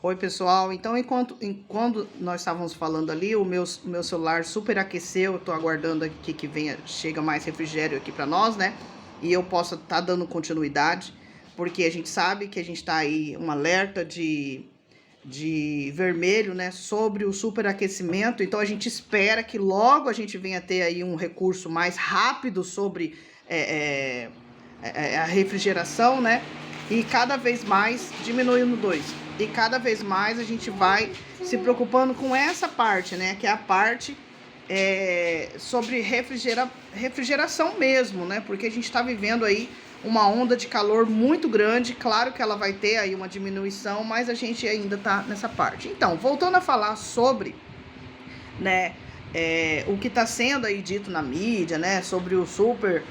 Oi, pessoal. Então, enquanto nós estávamos falando ali, o meu celular superaqueceu. Eu tô aguardando aqui que chega mais refrigério aqui para nós, né? E eu possa estar dando continuidade, porque a gente sabe que a gente tá aí um alerta de vermelho, né, sobre o superaquecimento. Então, a gente espera que logo a gente venha ter aí um recurso mais rápido sobre a refrigeração, né? E cada vez mais diminuindo dois. E cada vez mais a gente vai se preocupando com essa parte, né? Que é a parte sobre refrigeração mesmo, né? Porque a gente está vivendo aí uma onda de calor muito grande. Claro que ela vai ter aí uma diminuição, mas a gente ainda tá nessa parte. Então, voltando a falar sobre, né, o que está sendo aí dito na mídia, né? Sobre o super...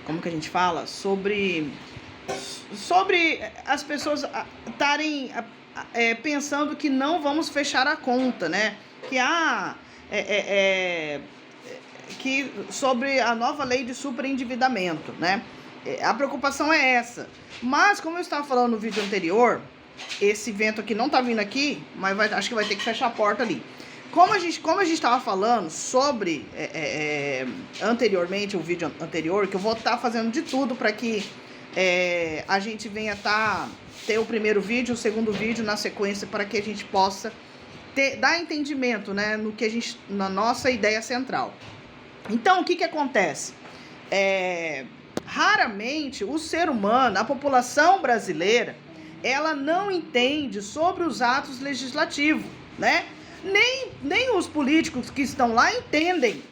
como que a gente fala? Sobre as pessoas estarem pensando que não vamos fechar a conta, né? Que sobre a nova lei de superendividamento, né? A preocupação é essa. Mas, como eu estava falando no vídeo anterior, esse vento aqui não tá vindo aqui, mas acho que vai ter que fechar a porta ali. Como a gente estava falando sobre anteriormente, o vídeo anterior, que eu vou estar fazendo de tudo para que a gente venha ter o primeiro vídeo, o segundo vídeo na sequência, para que a gente possa dar entendimento, né, na nossa ideia central. Então, o que acontece? Raramente o ser humano, a população brasileira, ela não entende sobre os atos legislativos, né? Nem os políticos que estão lá entendem.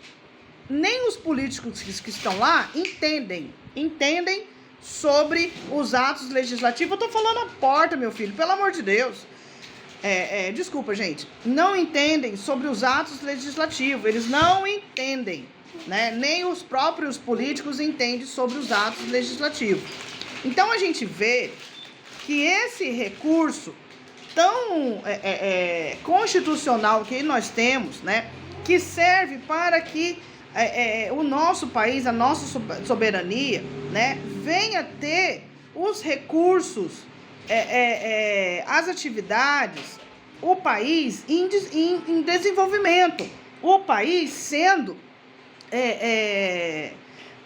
Nem os políticos que estão lá entendem sobre os atos legislativos. Eu tô falando a porta, meu filho, pelo amor de Deus. Desculpa, gente. Não entendem sobre os atos legislativos. Eles não entendem, né? Nem os próprios políticos entendem sobre os atos legislativos. Então, a gente vê que esse recurso tão constitucional que nós temos, né, que serve para que o nosso país, a nossa soberania, né, venha ter os recursos, as atividades, o país em desenvolvimento, o país sendo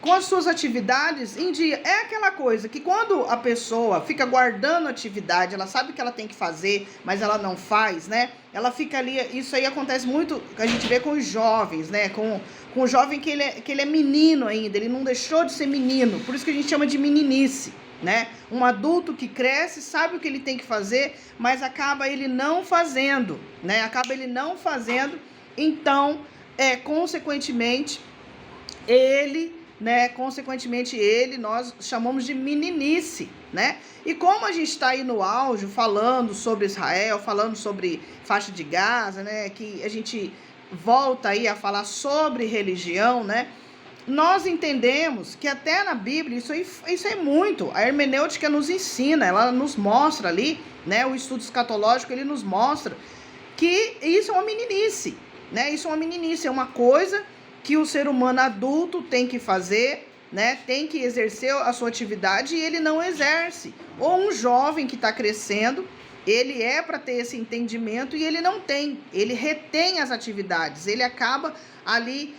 com as suas atividades em dia. É aquela coisa que quando a pessoa fica guardando atividade, ela sabe que ela tem que fazer, mas ela não faz, né? Ela fica ali, isso aí acontece muito, a gente vê com os jovens, né? Com o jovem que ele é menino ainda, ele não deixou de ser menino, por isso que a gente chama de meninice, né? Um adulto que cresce, sabe o que ele tem que fazer, mas acaba ele não fazendo, né? Então, consequentemente, nós chamamos de meninice, né? E como a gente está aí no auge falando sobre Israel, falando sobre faixa de Gaza, né? Que a gente volta aí a falar sobre religião, né? Nós entendemos que até na Bíblia, isso é muito, a hermenêutica nos ensina, ela nos mostra ali, né? O estudo escatológico, ele nos mostra que isso é uma meninice, né? Isso é uma meninice, é uma coisa que o ser humano adulto tem que fazer, né? Tem que exercer a sua atividade e ele não exerce. Ou um jovem que está crescendo, ele para ter esse entendimento e ele não tem. Ele retém as atividades, ele acaba ali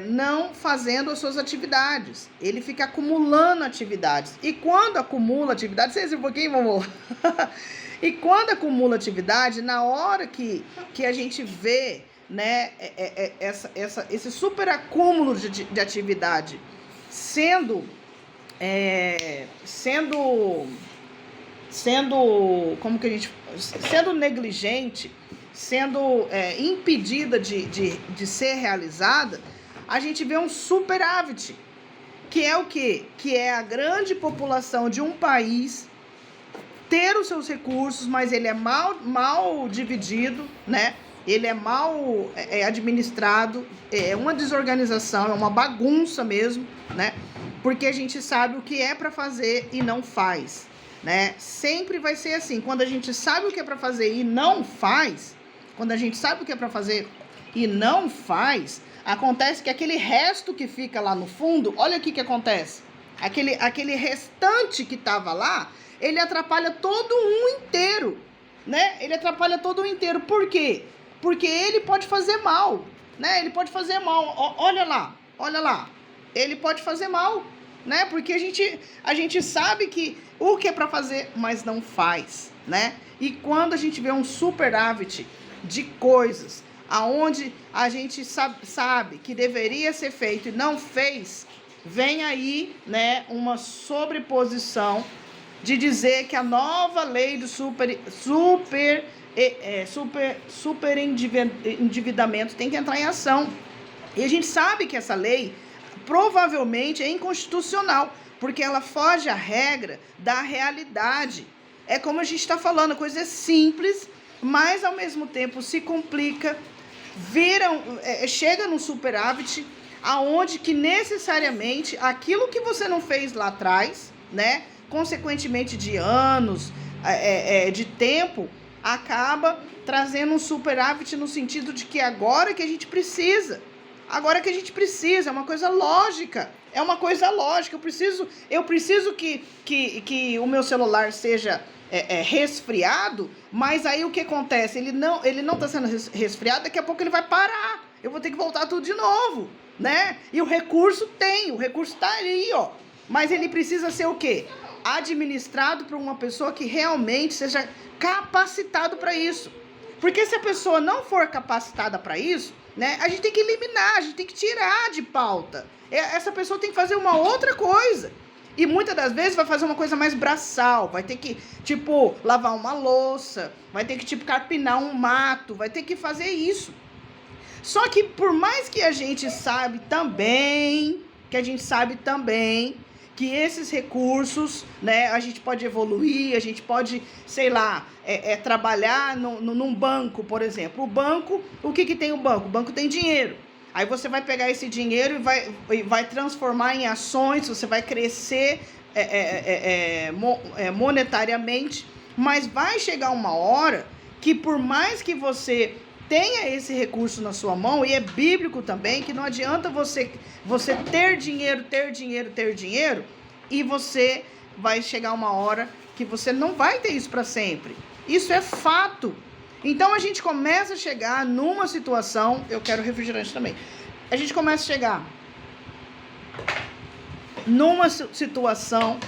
não fazendo as suas atividades. Ele fica acumulando atividades. E quando acumula atividades, vocês um pouquinho, amor? E quando acumula atividade, na hora que a gente vê, né, esse super acúmulo de atividade sendo negligente, sendo impedida de ser realizada, a gente vê um superávit, que é o quê? Que é a grande população de um país ter os seus recursos, mas ele é mal dividido, né? Ele é mal administrado, é uma desorganização, é uma bagunça mesmo, né? Porque a gente sabe o que é para fazer e não faz, né? Sempre vai ser assim. Quando a gente sabe o que é para fazer e não faz, acontece que aquele resto que fica lá no fundo, olha o que acontece. Aquele restante que estava lá, ele atrapalha todo um inteiro, né? Ele atrapalha todo um inteiro. Por quê? Porque ele pode fazer mal, né? Ele pode fazer mal. Olha lá. Ele pode fazer mal, né? Porque a gente sabe que o que é para fazer, mas não faz, né? E quando a gente vê um superávit de coisas aonde a gente sabe que deveria ser feito e não fez, vem aí, né, uma sobreposição de dizer que a nova lei do super endividamento tem que entrar em ação. E a gente sabe que essa lei provavelmente é inconstitucional, porque ela foge à regra da realidade. É como a gente está falando, a coisa é simples, mas ao mesmo tempo se complica, chega no superávit, aonde que necessariamente aquilo que você não fez lá atrás, né, consequentemente de anos, de tempo, acaba trazendo um superávit no sentido de que agora que a gente precisa, é uma coisa lógica, eu preciso que o meu celular seja resfriado, mas aí o que acontece? Ele não está sendo resfriado, daqui a pouco ele vai parar, eu vou ter que voltar tudo de novo, né? E o recurso está ali, ó, mas ele precisa ser o quê? Administrado por uma pessoa que realmente seja capacitado para isso. Porque se a pessoa não for capacitada para isso, né, a gente tem que eliminar, a gente tem que tirar de pauta. Essa pessoa tem que fazer uma outra coisa. E muitas das vezes vai fazer uma coisa mais braçal, vai ter que, lavar uma louça, vai ter que, carpinar um mato, vai ter que fazer isso. Só que por mais que a gente sabe também que esses recursos, né, a gente pode evoluir, a gente pode, trabalhar num banco, por exemplo. O banco, o que tem o banco? O banco tem dinheiro. Aí você vai pegar esse dinheiro e vai transformar em ações, você vai crescer monetariamente, mas vai chegar uma hora que por mais que você tenha esse recurso na sua mão, e é bíblico também, que não adianta você ter dinheiro, e você vai chegar uma hora que você não vai ter isso para sempre. Isso é fato. Então a gente começa a chegar numa situação, eu quero refrigerante também, a gente começa a chegar numa situação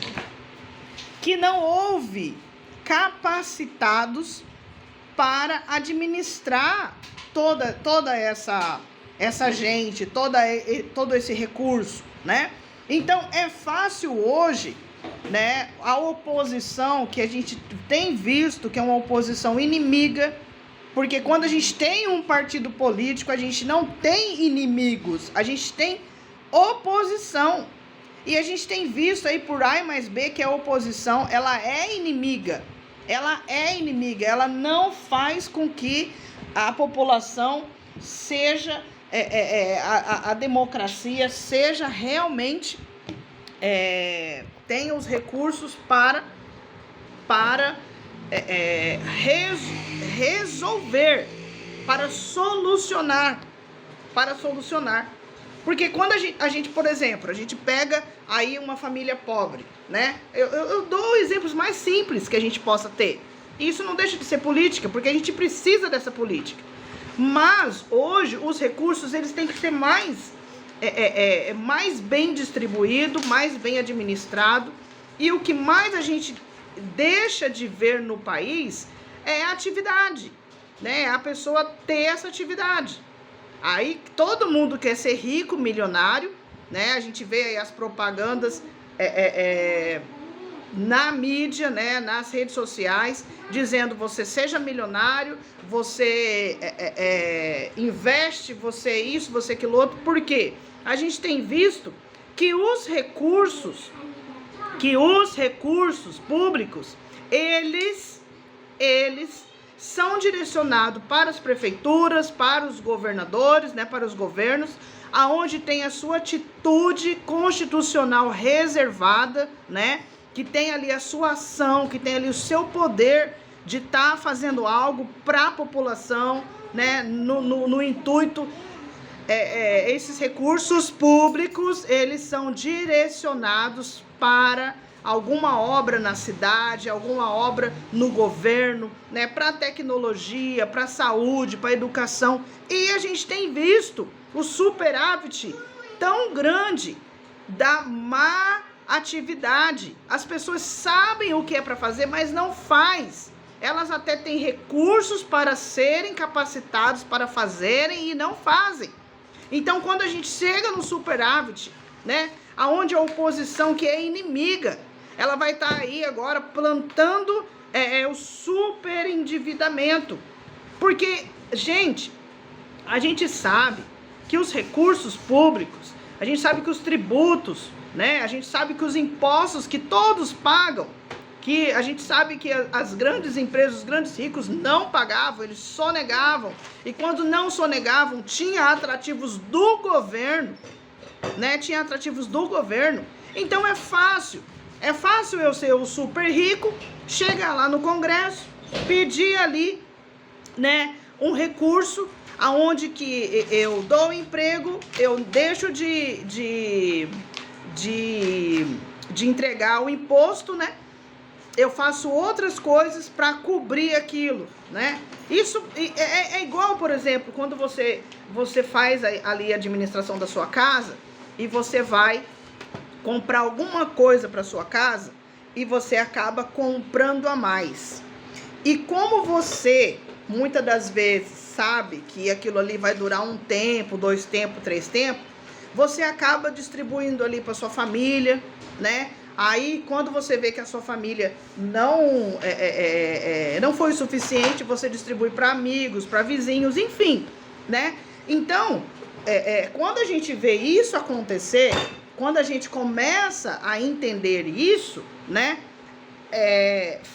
que não houve capacitados para administrar toda essa gente, todo esse recurso, né? Então é fácil hoje, né, a oposição que a gente tem visto, que é uma oposição inimiga, porque quando a gente tem um partido político, a gente não tem inimigos, a gente tem oposição. E a gente tem visto aí por A mais B que a oposição, ela é inimiga, ela não faz com que a população seja, a democracia seja realmente, tenha os recursos para resolver, para solucionar. Porque quando a gente, por exemplo, a gente pega aí uma família pobre, né? Eu dou exemplos mais simples que a gente possa ter. Isso não deixa de ser política, porque a gente precisa dessa política. Mas hoje os recursos eles têm que ser mais bem distribuído, mais bem administrado. E o que mais a gente deixa de ver no país é a atividade, né? A pessoa ter essa atividade. Aí todo mundo quer ser rico, milionário, né? A gente vê aí as propagandas na mídia, né? Nas redes sociais, dizendo você seja milionário, você investe, você isso, você aquilo outro. Por quê? A gente tem visto que os recursos públicos, eles são direcionados para as prefeituras, para os governadores, né, para os governos, aonde tem a sua atitude constitucional reservada, né, que tem ali a sua ação, que tem ali o seu poder de estar fazendo algo para a população, né, no intuito. Esses recursos públicos, eles são direcionados para alguma obra na cidade, alguma obra no governo, né, para tecnologia, para saúde, para educação. E a gente tem visto o superávit tão grande da má atividade. As pessoas sabem o que é para fazer, mas não faz. Elas até têm recursos para serem capacitados para fazerem e não fazem. Então, quando a gente chega no superávit, né, aonde a oposição, que é inimiga, ela vai estar aí agora plantando o superendividamento. Porque, gente, a gente sabe que os recursos públicos, a gente sabe que os tributos, né, a gente sabe que os impostos que todos pagam, que a gente sabe que as grandes empresas, os grandes ricos não pagavam, eles sonegavam. E quando não sonegavam, tinha atrativos do governo, né? Tinha atrativos do governo. Então é fácil eu ser o super rico, chegar lá no Congresso, pedir ali, né, um recurso aonde que eu dou emprego, eu deixo de entregar o imposto, né? Eu faço outras coisas para cobrir aquilo, né? Isso é igual, por exemplo, quando você faz ali a administração da sua casa e você vai comprar alguma coisa para sua casa e você acaba comprando a mais. E como você, muitas das vezes, sabe que aquilo ali vai durar um tempo, 2 tempos, 3 tempos, você acaba distribuindo ali para sua família, né? Aí, quando você vê que a sua família não foi o suficiente, você distribui para amigos, para vizinhos, enfim, né? Então, quando a gente vê isso acontecer, quando a gente começa a entender isso, né?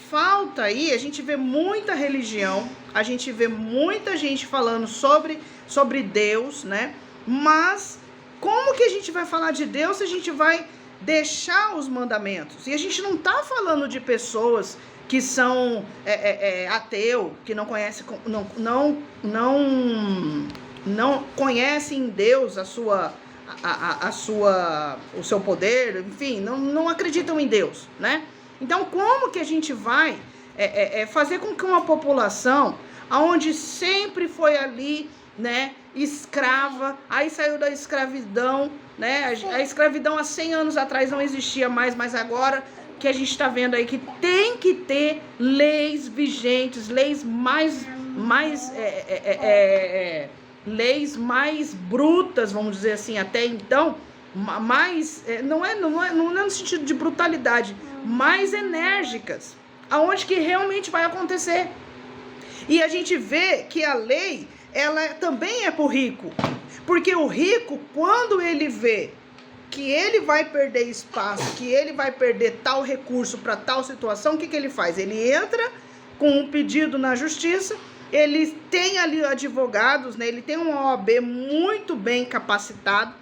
Falta aí, a gente vê muita religião, a gente vê muita gente falando sobre Deus, né? Mas como que a gente vai falar de Deus se a gente vai deixar os mandamentos? E a gente não está falando de pessoas que são ateu, que não conhecem, não conhecem em Deus o seu poder, enfim, não acreditam em Deus, né? Então, como que a gente vai fazer com que uma população onde sempre foi ali, né, escrava, aí saiu da escravidão, né? A escravidão há 100 anos atrás não existia mais, mas agora que a gente está vendo aí que tem que ter leis vigentes, leis leis mais brutas, vamos dizer assim, até então, mais, não é no sentido de brutalidade, mais enérgicas, aonde que realmente vai acontecer. E a gente vê que a lei, ela também é para o rico, porque o rico, quando ele vê que ele vai perder espaço, que ele vai perder tal recurso para tal situação, o que ele faz? Ele entra com um pedido na justiça, ele tem ali advogados, né? Ele tem uma OAB muito bem capacitado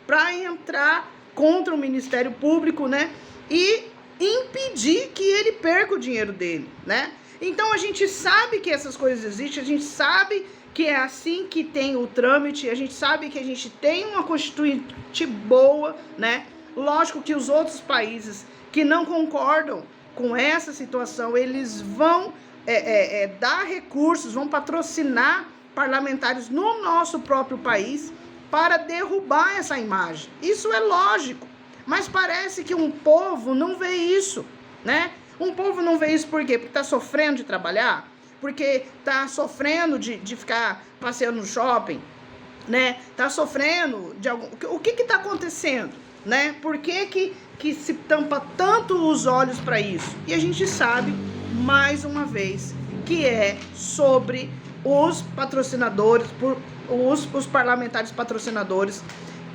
para entrar contra o Ministério Público, né? E impedir que ele perca o dinheiro dele, né? Então a gente sabe que essas coisas existem, a gente sabe que é assim que tem o trâmite, a gente sabe que a gente tem uma constituinte boa, né? Lógico que os outros países que não concordam com essa situação, eles vão dar recursos, vão patrocinar parlamentares no nosso próprio país para derrubar essa imagem. Isso é lógico, mas parece que um povo não vê isso, né? Um povo não vê isso por quê? Porque está sofrendo de trabalhar, porque está sofrendo de ficar passeando no shopping, né? Está sofrendo de algum... O que está acontecendo, né? Por que se tampa tanto os olhos para isso? E a gente sabe, mais uma vez, que é sobre os patrocinadores, os parlamentares patrocinadores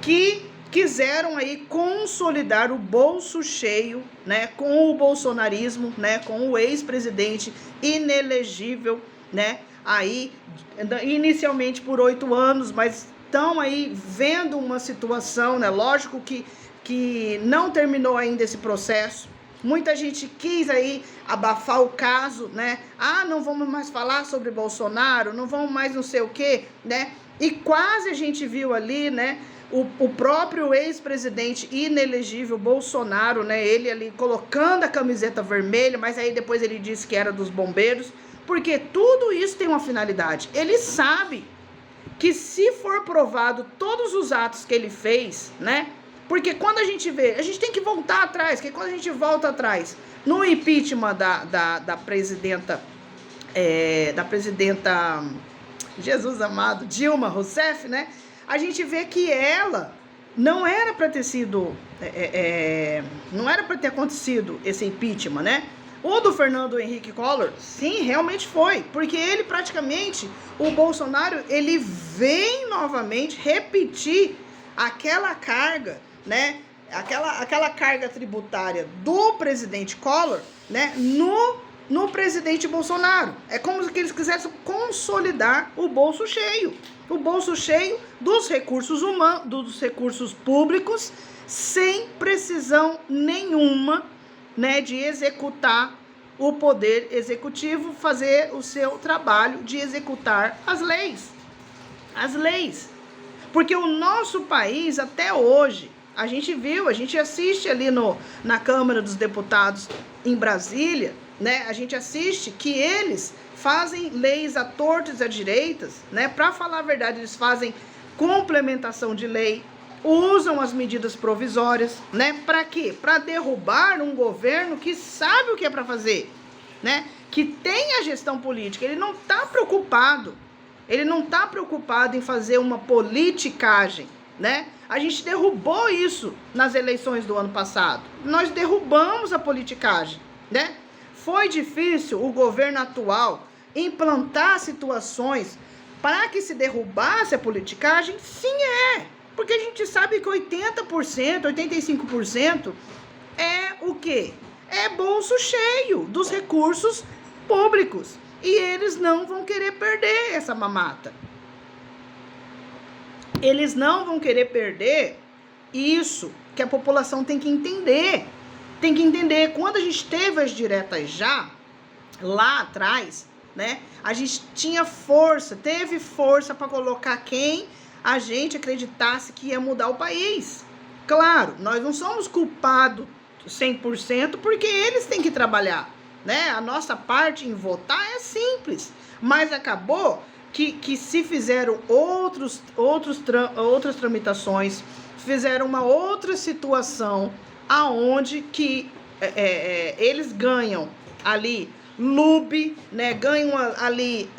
que quiseram aí consolidar o bolso cheio, né, com o bolsonarismo, né, com o ex-presidente inelegível, né, aí inicialmente por 8 anos, mas estão aí vendo uma situação, né, lógico que não terminou ainda esse processo. Muita gente quis aí abafar o caso, né? Ah, não vamos mais falar sobre Bolsonaro, não vamos mais não sei o quê, né? E quase a gente viu ali, né, o próprio ex-presidente inelegível Bolsonaro, né, ele ali colocando a camiseta vermelha, mas aí depois ele disse que era dos bombeiros, porque tudo isso tem uma finalidade. Ele sabe que se for provado todos os atos que ele fez, né, porque quando a gente vê, a gente tem que voltar atrás, que quando a gente volta atrás, no impeachment da presidenta, Jesus amado, Dilma Rousseff, né, a gente vê que ela não era para ter sido, não era para ter acontecido esse impeachment, né? O do Fernando Henrique Collor, sim, realmente foi, porque ele praticamente, o Bolsonaro, ele vem novamente repetir aquela carga, né? Aquela carga tributária do presidente Collor, né? No presidente Bolsonaro. É como se eles quisessem consolidar o bolso cheio dos recursos humanos, dos recursos públicos, sem precisão nenhuma, né, de executar o poder executivo, fazer o seu trabalho de executar as leis. As leis. Porque o nosso país, até hoje, a gente viu, a gente assiste ali na Câmara dos Deputados em Brasília, né? A gente assiste que eles fazem leis à torta e à direita, né? Para falar a verdade, eles fazem complementação de lei, usam as medidas provisórias, né? Para quê? Para derrubar um governo que sabe o que é para fazer, né? Que tem a gestão política. Ele não está preocupado. Ele não está preocupado em fazer uma politicagem, né? A gente derrubou isso nas eleições do ano passado. Nós derrubamos a politicagem, né? Foi difícil o governo atual implantar situações para que se derrubasse a politicagem? Sim, porque a gente sabe que 80%, 85% é o quê? É bolso cheio dos recursos públicos. E eles não vão querer perder essa mamata. Eles não vão querer perder isso que a população tem que entender. Tem que entender, quando a gente teve as diretas já, lá atrás, né? A gente tinha força, teve força para colocar quem a gente acreditasse que ia mudar o país. Claro, nós não somos culpados 100%, porque eles têm que trabalhar, né? A nossa parte em votar é simples, mas acabou que se fizeram outras tramitações, fizeram uma outra situação, aonde que eles ganham ali né? Ganham ali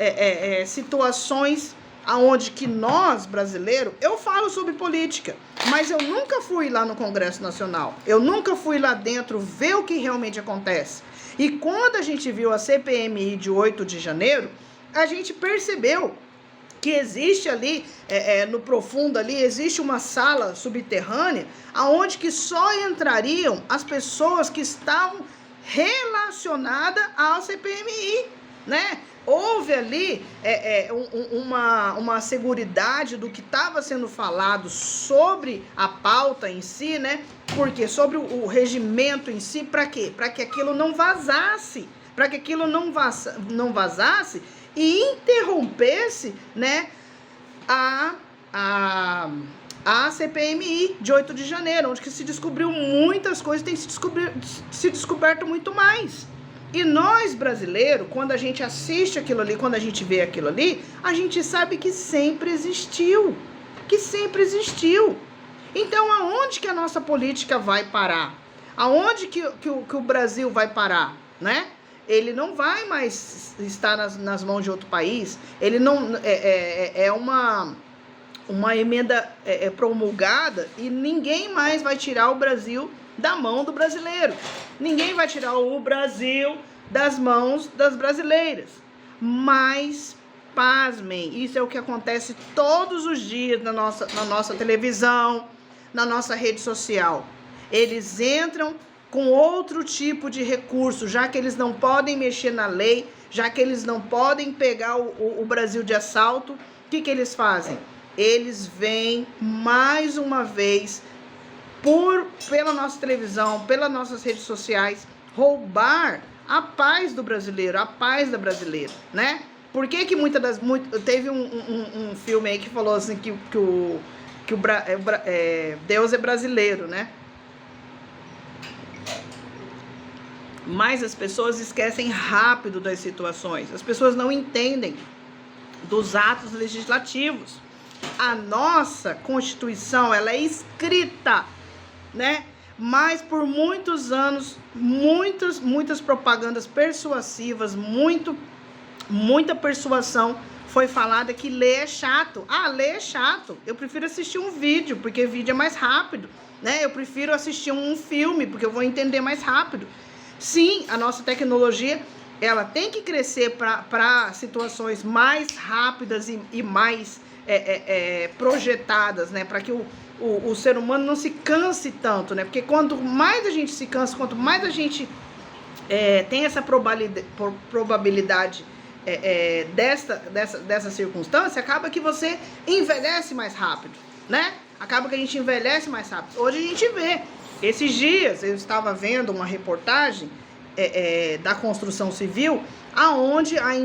situações aonde que nós, brasileiros, eu falo sobre política, mas eu nunca fui lá no Congresso Nacional, eu nunca fui lá dentro ver o que realmente acontece. E quando a gente viu a CPMI de 8 de janeiro, a gente percebeu que existe ali, no profundo ali, existe uma sala subterrânea, aonde que só entrariam as pessoas que estavam relacionadas à CPMI, né? Houve ali uma seguridade do que estava sendo falado sobre a pauta em si, né? Porque sobre o regimento em si, para quê? Para que aquilo não vazasse, não vazasse e interrompesse, né, a CPMI de 8 de janeiro, onde que se descobriu muitas coisas, tem se descoberto muito mais. E nós, brasileiros, quando a gente assiste aquilo ali, quando a gente vê aquilo ali, a gente sabe que sempre existiu. Então, aonde que a nossa política vai parar? Aonde que o Brasil vai parar, né? Ele não vai mais estar nas mãos de outro país. Ele não uma emenda promulgada e ninguém mais vai tirar o Brasil da mão do brasileiro. Ninguém vai tirar o Brasil das mãos das brasileiras. Mas, pasmem, isso é o que acontece todos os dias na nossa televisão, na nossa rede social. Eles entram com outro tipo de recurso, já que eles não podem mexer na lei, já que eles não podem pegar o Brasil de assalto, o que eles fazem? Eles vêm mais uma vez pela nossa televisão, pelas nossas redes sociais, roubar a paz do brasileiro, a paz da brasileira, né? Por que teve um filme aí que falou assim que que Deus é brasileiro, né? Mas as pessoas esquecem rápido das situações. As pessoas não entendem dos atos legislativos. A nossa Constituição, ela é escrita, né? Mas por muitos anos, muitas propagandas persuasivas, muita persuasão foi falada que ler é chato. Ah, ler é chato. Eu prefiro assistir um vídeo, porque vídeo é mais rápido, né? Eu prefiro assistir um filme, porque eu vou entender mais rápido. Sim, a nossa tecnologia, ela tem que crescer para situações mais rápidas e mais projetadas, né? Para que o ser humano não se canse tanto, né? Porque quanto mais a gente se cansa, quanto mais a gente tem essa probabilidade dessa circunstância, acaba que você envelhece mais rápido, né? Acaba que a gente envelhece mais rápido. Hoje a gente vê. Esses dias eu estava vendo uma reportagem da construção civil, aonde a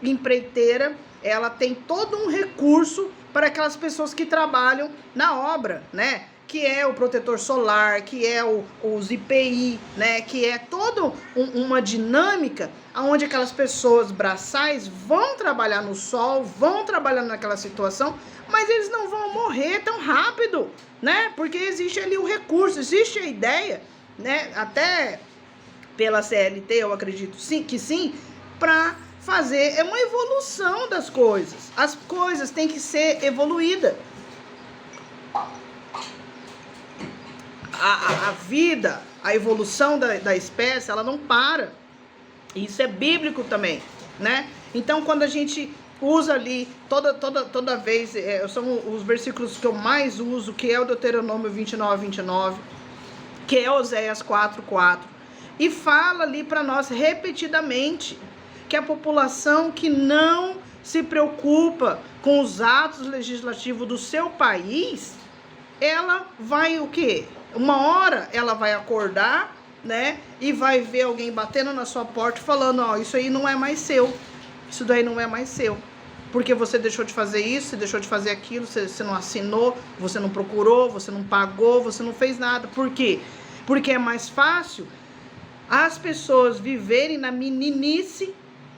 empreiteira, ela tem todo um recurso para aquelas pessoas que trabalham na obra, né? Que é o protetor solar, que é os IPI, né? Que é toda uma dinâmica onde aquelas pessoas braçais vão trabalhar no sol, vão trabalhar naquela situação, mas eles não vão morrer tão rápido, né? Porque existe ali o recurso, existe a ideia, né? Até pela CLT, eu acredito que sim, para fazer uma evolução das coisas. As coisas têm que ser evoluídas. A vida, a evolução da espécie, ela não para. Isso é bíblico também, né? Então, quando a gente usa ali, toda vez, são os versículos que eu mais uso, que é o Deuteronômio 29, que é Oséias 4:4, e fala ali para nós repetidamente que a população que não se preocupa com os atos legislativos do seu país, ela vai o quê? Uma hora ela vai acordar, né? E vai ver alguém batendo na sua porta falando, ó, isso aí não é mais seu. Isso daí não é mais seu. Porque você deixou de fazer isso, você deixou de fazer aquilo, você não assinou, você não procurou, você não pagou, você não fez nada. Por quê? Porque é mais fácil as pessoas viverem na meninice,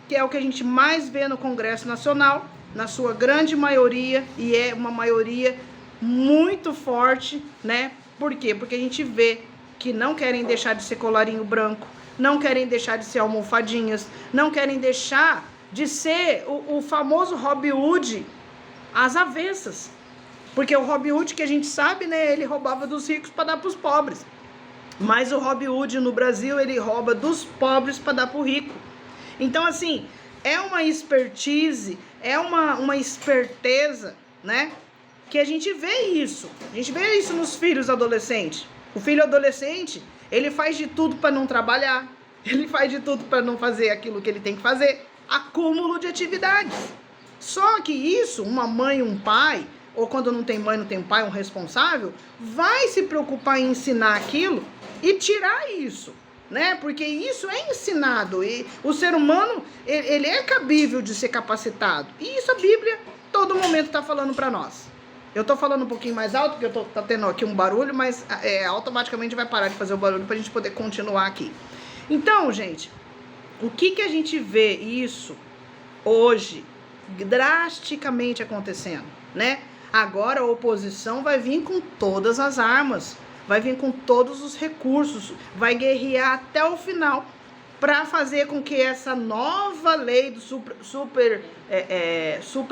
que é o que a gente mais vê no Congresso Nacional, na sua grande maioria, e é uma maioria muito forte, né? Por quê? Porque a gente vê que não querem deixar de ser colarinho branco, não querem deixar de ser almofadinhas, não querem deixar de ser o famoso Robin Hood às avessas. Porque o Robin Hood, que a gente sabe, né, ele roubava dos ricos para dar para os pobres. Mas o Robin Hood no Brasil, ele rouba dos pobres para dar para o rico. Então, assim, é uma expertise, é uma esperteza, né? Que a gente vê isso. A gente vê isso nos filhos adolescentes. O filho adolescente, ele faz de tudo para não trabalhar. Ele faz de tudo para não fazer aquilo que ele tem que fazer. Acúmulo de atividades. Só que isso, uma mãe, um pai, ou quando não tem mãe, não tem pai, um responsável, vai se preocupar em ensinar aquilo e tirar isso, né? Porque isso é ensinado e o ser humano, ele é cabível de ser capacitado. E isso a Bíblia todo momento está falando para nós. Eu tô falando um pouquinho mais alto, porque tá tendo aqui um barulho, mas automaticamente vai parar de fazer o barulho pra gente poder continuar aqui. Então, gente, o que a gente vê isso hoje drasticamente acontecendo, né? Agora a oposição vai vir com todas as armas, vai vir com todos os recursos, vai guerrear até o final para fazer com que essa nova lei do super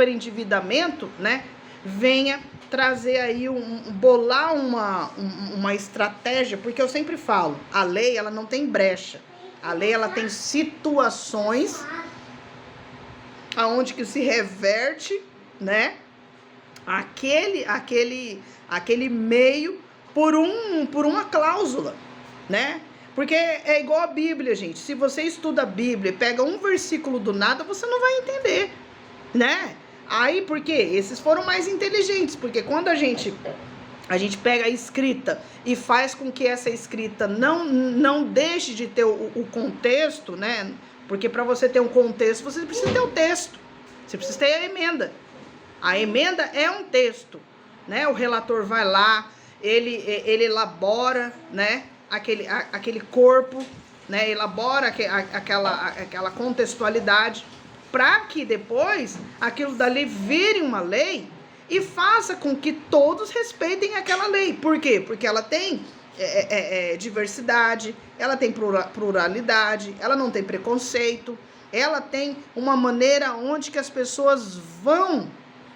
endividamento, né, venha trazer aí, bolar uma estratégia, porque eu sempre falo, a lei, ela não tem brecha, a lei, ela tem situações aonde que se reverte, né, aquele meio por uma cláusula, né, porque é igual a Bíblia, gente, se você estuda a Bíblia e pega um versículo do nada, você não vai entender, né. Aí, por quê? Esses foram mais inteligentes, porque quando a gente pega a escrita e faz com que essa escrita não deixe de ter o contexto, né? Porque para você ter um contexto, você precisa ter o texto, você precisa ter a emenda. A emenda é um texto, né? O relator vai lá, ele elabora, né? Aquele corpo, né? Elabora aquela contextualidade para que depois aquilo dali vire uma lei e faça com que todos respeitem aquela lei. Por quê? Porque ela tem diversidade, ela tem pluralidade, ela não tem preconceito, ela tem uma maneira onde que as pessoas vão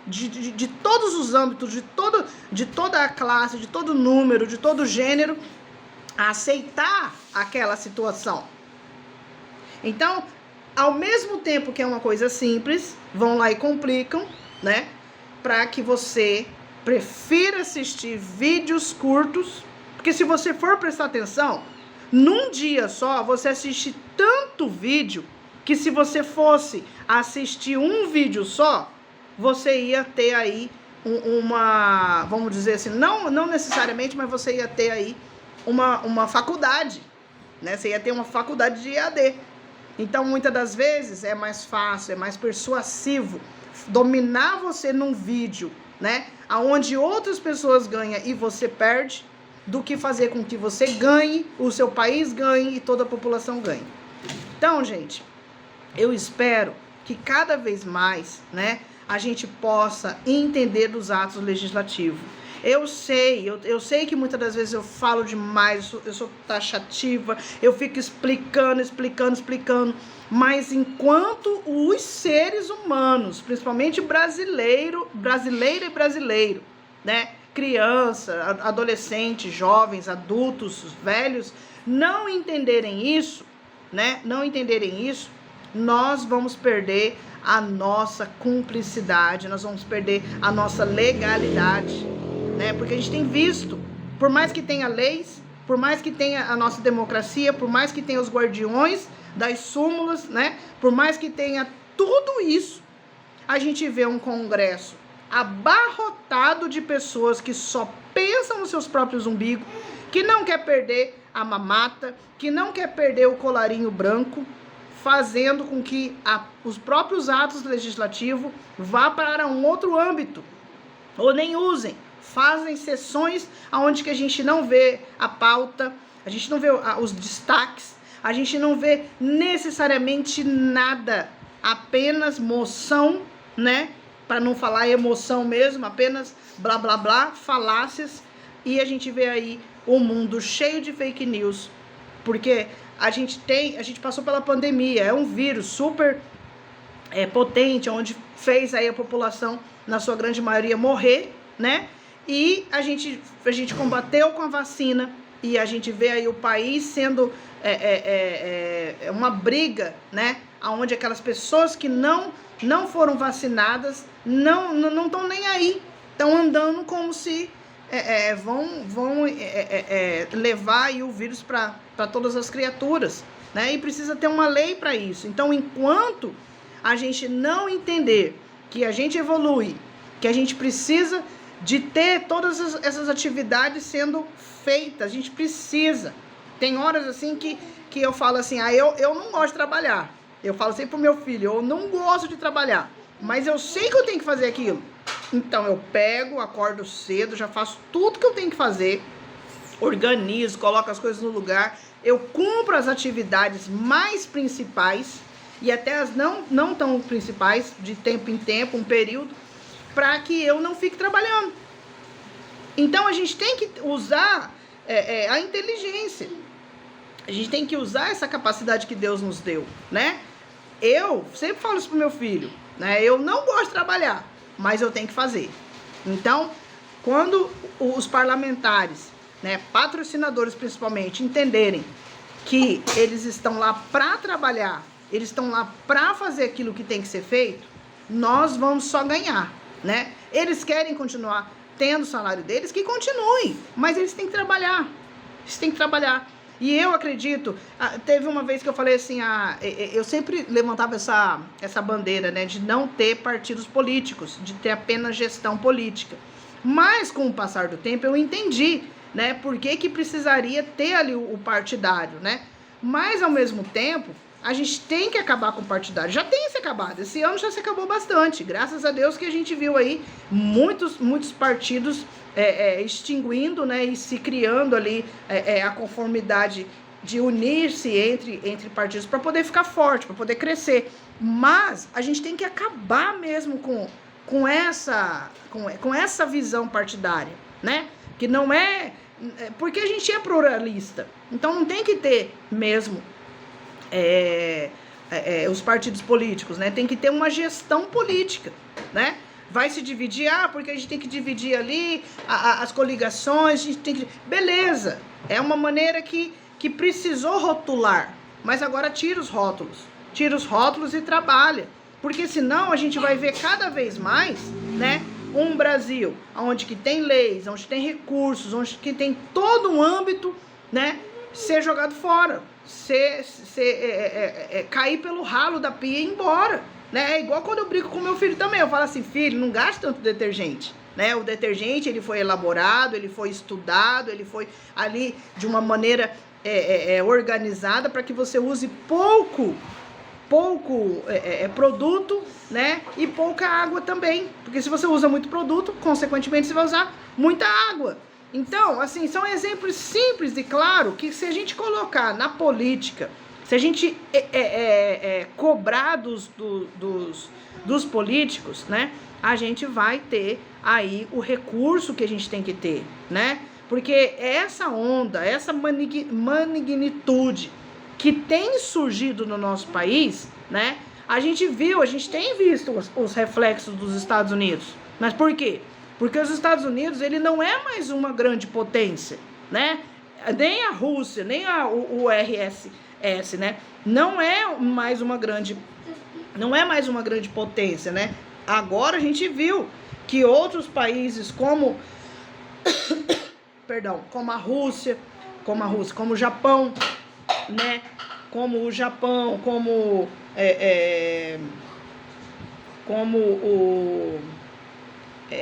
de todos os âmbitos, de toda a classe, de todo número, de todo gênero, a aceitar aquela situação. Então, ao mesmo tempo que é uma coisa simples, vão lá e complicam, né? Para que você prefira assistir vídeos curtos, porque se você for prestar atenção, num dia só você assiste tanto vídeo que se você fosse assistir um vídeo só, você ia ter aí uma, vamos dizer assim, não necessariamente, mas você ia ter aí uma faculdade, né? Você ia ter uma faculdade de EAD. Então, muitas das vezes, é mais fácil, é mais persuasivo dominar você num vídeo, né? Onde outras pessoas ganham e você perde, do que fazer com que você ganhe, o seu país ganhe e toda a população ganhe. Então, gente, eu espero que cada vez mais, né, a gente possa entender dos atos legislativos. Eu sei que muitas das vezes eu falo demais, eu sou taxativa, eu fico explicando, mas enquanto os seres humanos, principalmente brasileira e brasileiro, né, criança, adolescentes, jovens, adultos, velhos, não entenderem isso, né, nós vamos perder a nossa cumplicidade, nós vamos perder a nossa legalidade, né? Porque a gente tem visto, por mais que tenha leis, por mais que tenha a nossa democracia, por mais que tenha os guardiões das súmulas, né? Por mais que tenha tudo isso, a gente vê um Congresso abarrotado de pessoas que só pensam nos seus próprios umbigos, que não quer perder a mamata, que não quer perder o colarinho branco, fazendo com que os próprios atos legislativos vá para um outro âmbito, ou nem usem. Fazem sessões onde que a gente não vê a pauta, a gente não vê os destaques, a gente não vê necessariamente nada, apenas moção, né? Para não falar emoção mesmo, apenas blá blá blá, falácias, e a gente vê aí um mundo cheio de fake news, porque a gente passou pela pandemia, é um vírus super potente, onde fez aí a população, na sua grande maioria, morrer, né? E a gente combateu com a vacina, e a gente vê aí o país sendo uma briga, né? Onde aquelas pessoas que não foram vacinadas não estão nem aí, estão andando como se vão levar aí o vírus para todas as criaturas, né? E precisa ter uma lei para isso. Então, enquanto a gente não entender que a gente evolui, que a gente precisa de ter todas essas atividades sendo feitas, a gente precisa. Tem horas assim que eu falo assim, eu não gosto de trabalhar. Eu falo sempre pro meu filho, eu não gosto de trabalhar, mas eu sei que eu tenho que fazer aquilo. Então eu pego, acordo cedo, já faço tudo que eu tenho que fazer, organizo, coloco as coisas no lugar, eu cumpro as atividades mais principais e até as não tão principais, de tempo em tempo, um período, para que eu não fique trabalhando. Então a gente tem que usar a inteligência. A gente tem que usar essa capacidade que Deus nos deu, né? Eu sempre falo isso pro meu filho, né? Eu não gosto de trabalhar, mas eu tenho que fazer. Então, quando os parlamentares, né, patrocinadores principalmente, entenderem que eles estão lá para trabalhar, eles estão lá para fazer aquilo que tem que ser feito, nós vamos só ganhar, né? Eles querem continuar tendo o salário deles, que continuem, mas eles têm que trabalhar. Eles têm que trabalhar. E eu acredito, teve uma vez que eu falei assim, eu sempre levantava essa bandeira, né, de não ter partidos políticos, de ter apenas gestão política. Mas com o passar do tempo eu entendi, né, por que precisaria ter ali o partidário, né? Mas ao mesmo tempo, a gente tem que acabar com o partidário. Já tem se acabado. Esse ano já se acabou bastante. Graças a Deus que a gente viu aí muitos partidos extinguindo, né, e se criando ali a conformidade de unir-se entre partidos para poder ficar forte, para poder crescer. Mas a gente tem que acabar mesmo com essa visão partidária, né? Que não é... Porque a gente é pluralista. Então não tem que ter mesmo os partidos políticos, né? Tem que ter uma gestão política, né? Vai se dividir, porque a gente tem que dividir ali as coligações, a gente tem que... Beleza, é uma maneira que precisou rotular, mas agora tira os rótulos e trabalha, porque senão a gente vai ver cada vez mais, né, um Brasil onde que tem leis, onde tem recursos, onde que tem todo um âmbito, né, ser jogado fora, cair pelo ralo da pia e ir embora, né? É igual quando eu brigo com meu filho também, eu falo assim, filho, não gaste tanto detergente, né? O detergente, ele foi elaborado, ele foi estudado, ele foi ali de uma maneira organizada para que você use pouco produto, né? E pouca água também, porque se você usa muito produto, consequentemente você vai usar muita água. Então, assim, são exemplos simples e claro que se a gente colocar na política, se a gente cobrar dos políticos, né, a gente vai ter aí o recurso que a gente tem que ter, né? Porque essa onda, essa magnitude que tem surgido no nosso país, né? A gente tem visto os reflexos dos Estados Unidos. Mas por quê? Porque os Estados Unidos, ele não é mais uma grande potência, né? Nem a Rússia, nem o URSS, né? Não é mais uma grande potência, né? Agora a gente viu que outros países como como a Rússia, como o Japão, né?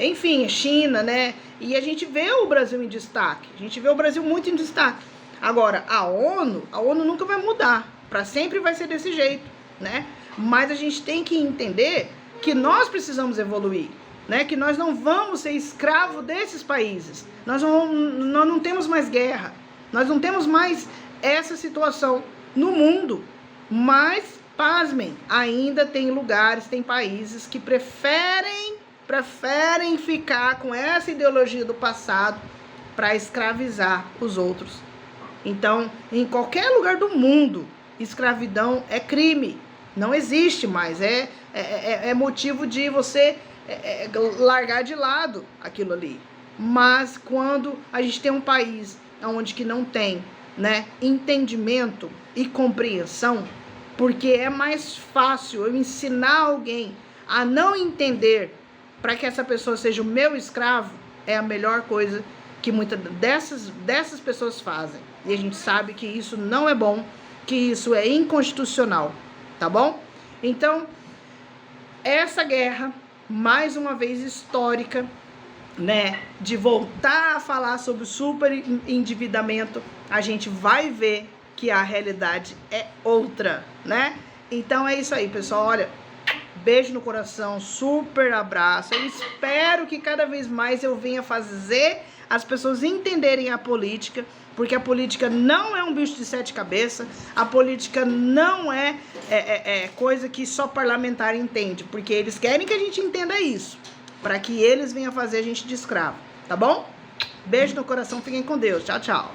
Enfim, China, né? E a gente vê o Brasil em destaque. A gente vê o Brasil muito em destaque. Agora, a ONU nunca vai mudar. Para sempre vai ser desse jeito, né? Mas a gente tem que entender que nós precisamos evoluir, né? Que nós não vamos ser escravo desses países. Nós não temos mais guerra. Nós não temos mais essa situação no mundo. Mas, pasmem, ainda tem lugares, tem países que preferem ficar com essa ideologia do passado para escravizar os outros. Então, em qualquer lugar do mundo, escravidão é crime. Não existe mais. É motivo de você largar de lado aquilo ali. Mas quando a gente tem um país onde que não tem, né, entendimento e compreensão, porque é mais fácil eu ensinar alguém a não entender para que essa pessoa seja o meu escravo, é a melhor coisa que muitas dessas pessoas fazem. E a gente sabe que isso não é bom, que isso é inconstitucional, tá bom? Então, essa guerra, mais uma vez histórica, né, de voltar a falar sobre o superendividamento, a gente vai ver que a realidade é outra, né? Então é isso aí, pessoal. Olha, beijo no coração, super abraço. Eu espero que cada vez mais eu venha fazer as pessoas entenderem a política, porque a política não é um bicho de 7 cabeças, a política não é coisa que só parlamentar entende, porque eles querem que a gente entenda isso, para que eles venham fazer a gente de escravo, tá bom? Beijo no coração, fiquem com Deus. Tchau, tchau.